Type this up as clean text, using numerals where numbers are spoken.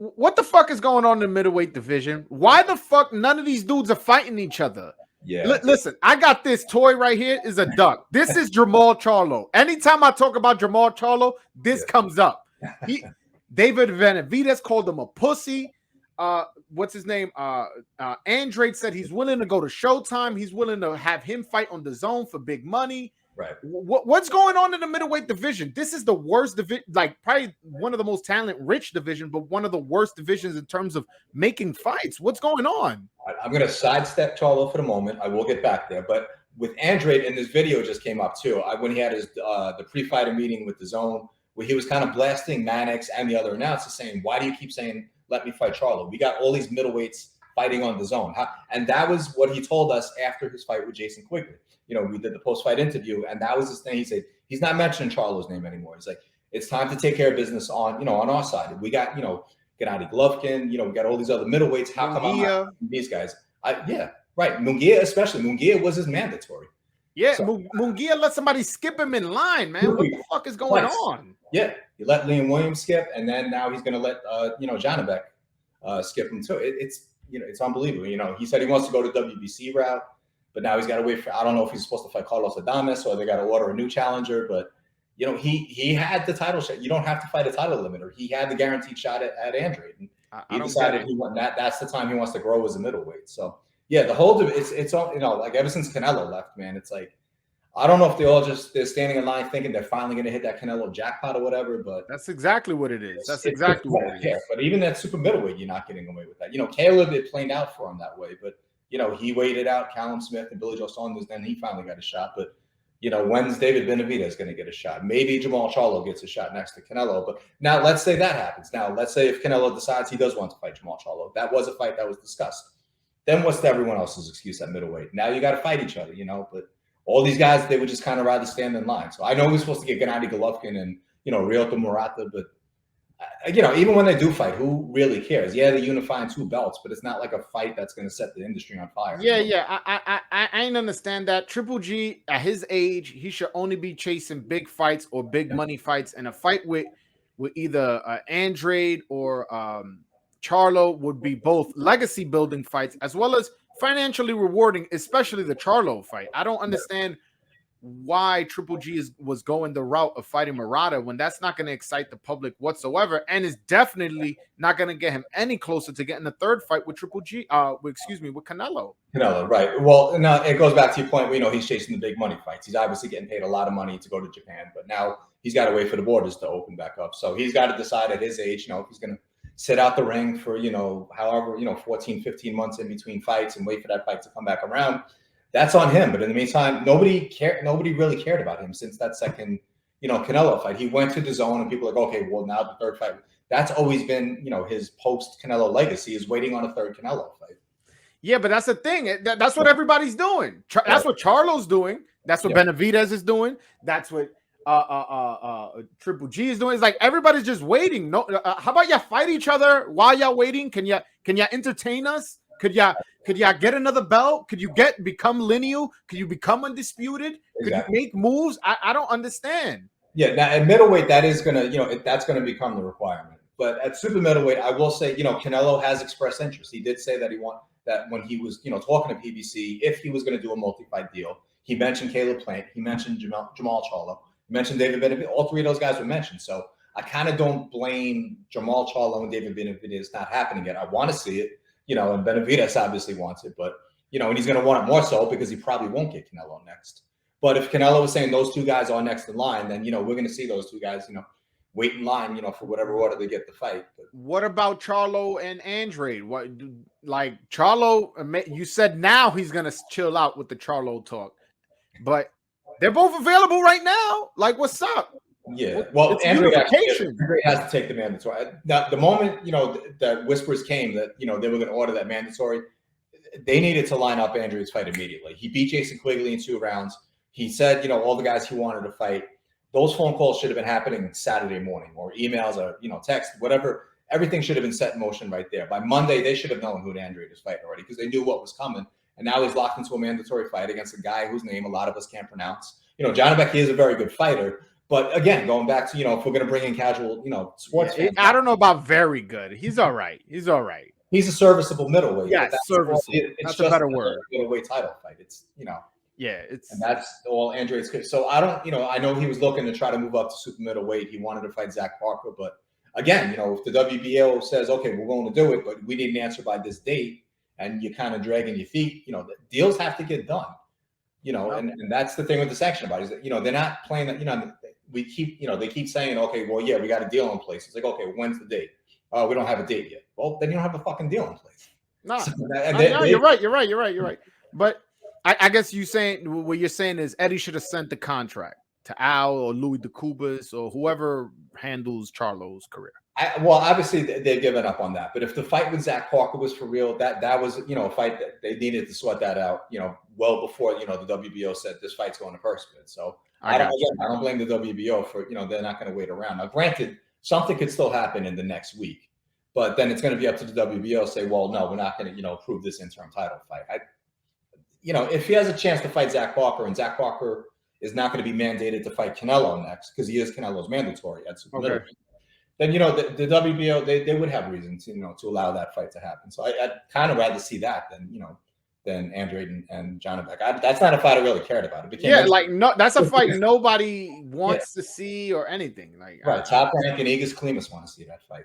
What the fuck is going on in the middleweight division? Why the fuck none of these dudes are fighting each other? Yeah. Listen, I got this toy right here. Is a duck. This is Jermall Charlo. Anytime I talk about Jermall Charlo, this comes up. David Benavidez called him a pussy. What's his name? Andrade said he's willing to go to Showtime. He's willing to have him fight on the Zone for big money. Right. What's going on in the middleweight division? This is the worst division, like probably one of the most talent-rich division, but one of the worst divisions in terms of making fights. What's going on? I'm going to sidestep Charlo for the moment. I will get back there. But with Andrade, and this video just came up too, when he had his the pre-fighter meeting with the Zone, where he was kind of blasting Mannix and the other announcers saying, why do you keep saying, let me fight Charlo? We got all these middleweights fighting on the Zone. And that was what he told us after his fight with Jason Quigley. We did the post-fight interview, and that was his thing. He said he's not mentioning Charlo's name anymore. He's like, it's time to take care of business on our side. We got, Gennady Golovkin, we got all these other middleweights. How come I'm not these guys? Yeah, right. Munguia, especially. Munguia was his mandatory. Yeah, so, Munguia let somebody skip him in line, man. What the fuck is going on? Yeah, he let Liam Williams skip, and then now he's going to let Janabek skip him too. It's unbelievable. He said he wants to go to WBC route. But now he's got to wait for, I don't know if he's supposed to fight Carlos Adames or they got to order a new challenger. But, he had the title shot. You don't have to fight a title limiter. He had the guaranteed shot at Andrade. And he decided that's the time he wants to grow as a middleweight. So, yeah, the whole, it's all, like ever since Canelo left, man, it's like, I don't know if they're standing in line thinking they're finally going to hit that Canelo jackpot or whatever, but. That's exactly what it is. That's exactly what it is. But even that super middleweight, you're not getting away with that. Caleb, it played out for him that way, but. He waited out Callum Smith and Billy Joe Saunders. Then he finally got a shot. But, when's David Benavidez going to get a shot? Maybe Jermall Charlo gets a shot next to Canelo. But now let's say that happens. Now, let's say if Canelo decides he does want to fight Jermall Charlo. That was a fight that was discussed. Then what's everyone else's excuse at middleweight? Now you got to fight each other, But all these guys, they would just kind of rather stand in line. So I know we're supposed to get Gennady Golovkin and, Ryota Murata, but even when they do fight, who really cares? Yeah, they're unifying two belts, but it's not like a fight that's going to set the industry on fire. Yeah. I ain't understand that. Triple G, at his age, he should only be chasing big fights or big money fights. And a fight with either Andrade or Charlo would be both legacy building fights as well as financially rewarding, especially the Charlo fight. I don't understand why Triple G was going the route of fighting Murata when that's not going to excite the public whatsoever, and is definitely not going to get him any closer to getting the third fight with Triple G. With Canelo. Canelo, right? Well, now it goes back to your point. He's chasing the big money fights. He's obviously getting paid a lot of money to go to Japan, but now he's got to wait for the borders to open back up. So he's got to decide at his age, if he's going to sit out the ring for however 14, 15 months in between fights and wait for that fight to come back around. That's on him. But in the meantime, nobody really cared about him since that second, Canelo fight. He went to the Zone and people are like, okay, well, now the third fight. That's always been, his post-Canelo legacy is waiting on a third Canelo fight. Yeah, but that's the thing. That's what everybody's doing. That's what Charlo's doing. That's what Benavidez is doing. That's what Triple G is doing. It's like everybody's just waiting. No, how about y'all fight each other while y'all waiting? Can y'all entertain us? Could y'all get another belt? Could you become lineal? Could you become undisputed? Could you make moves? I don't understand. Yeah, now at middleweight, that is gonna, that's gonna become the requirement. But at super middleweight, I will say, Canelo has expressed interest. He did say that that when he was, talking to PBC, if he was going to do a multi-fight deal, he mentioned Caleb Plant, he mentioned Jermall Charlo, he mentioned David Benavidez. All three of those guys were mentioned. So I kind of don't blame Jermall Charlo and David Benavidez not happening yet. I want to see it. And Benavidez obviously wants it, but, and he's going to want it more so because he probably won't get Canelo next. But if Canelo was saying those two guys are next in line, then, we're going to see those two guys, wait in line, for whatever order they get the fight. But what about Charlo and Andrade? Charlo, you said now he's going to chill out with the Charlo talk, but they're both available right now. Like, what's up? Yeah, well, Andrade has to take the mandatory. Now, the moment that whispers came that they were going to order that mandatory, they needed to line up Andrade's fight immediately. He beat Jason Quigley in 2 rounds. He said all the guys he wanted to fight. Those phone calls should have been happening Saturday morning, or emails, or text, whatever. Everything should have been set in motion right there. By Monday, they should have known who Andrade was fighting already because they knew what was coming. And now he's locked into a mandatory fight against a guy whose name a lot of us can't pronounce. Janabek is a very good fighter. But again, going back to, you know, if we're going to bring in casual, you know, sports fans, I don't know about very good. He's all right. He's all right. He's a serviceable middleweight. Yeah, serviceable. It's that's just a better word. Middleweight title fight. It's, you know. Yeah, it's, and that's all Andrade's good. So I don't, you know, I know he was looking to try to move up to super middleweight. He wanted to fight Zach Parker, but again, you know, if the WBO says, okay, we're going to do it, but we need an answer by this date, and you're kind of dragging your feet, you know, the deals have to get done, you know, and that's the thing with the sanction bodies, that, you know, they're not playing that, you know, we keep, you know, they keep saying, okay, well, yeah, we got a deal in place. It's like, okay, when's the date? Oh, we don't have a date yet. Well, then you don't have a fucking deal in place. No, you're right. But I guess what you're saying is Eddie should have sent the contract to Al or Louis DeCubas or whoever handles Charlo's career. Well, obviously they've given up on that. But if the fight with Zach Parker was for real, that was, you know, a fight that they needed to sort that out, you know, well before, you know, the WBO said this fight's going to purse bid. So I don't blame the WBO for, you know, they're not going to wait around. Now, granted, something could still happen in the next week, but then it's going to be up to the WBO to say, well, no, we're not going to, you know, approve this interim title fight. You know, if he has a chance to fight Zach Parker, and Zach Parker is not going to be mandated to fight Canelo next because he is Canelo's mandatory at super middleweight, then, you know, the WBO, they would have reason to, you know, to allow that fight to happen. So I'd kind of rather see that than, you know, than Andrade and Donovan. That's not a fight I really cared about. That's a fight nobody wants to see or anything. Like, right, Top Rank and Igor Klimas want to see that fight.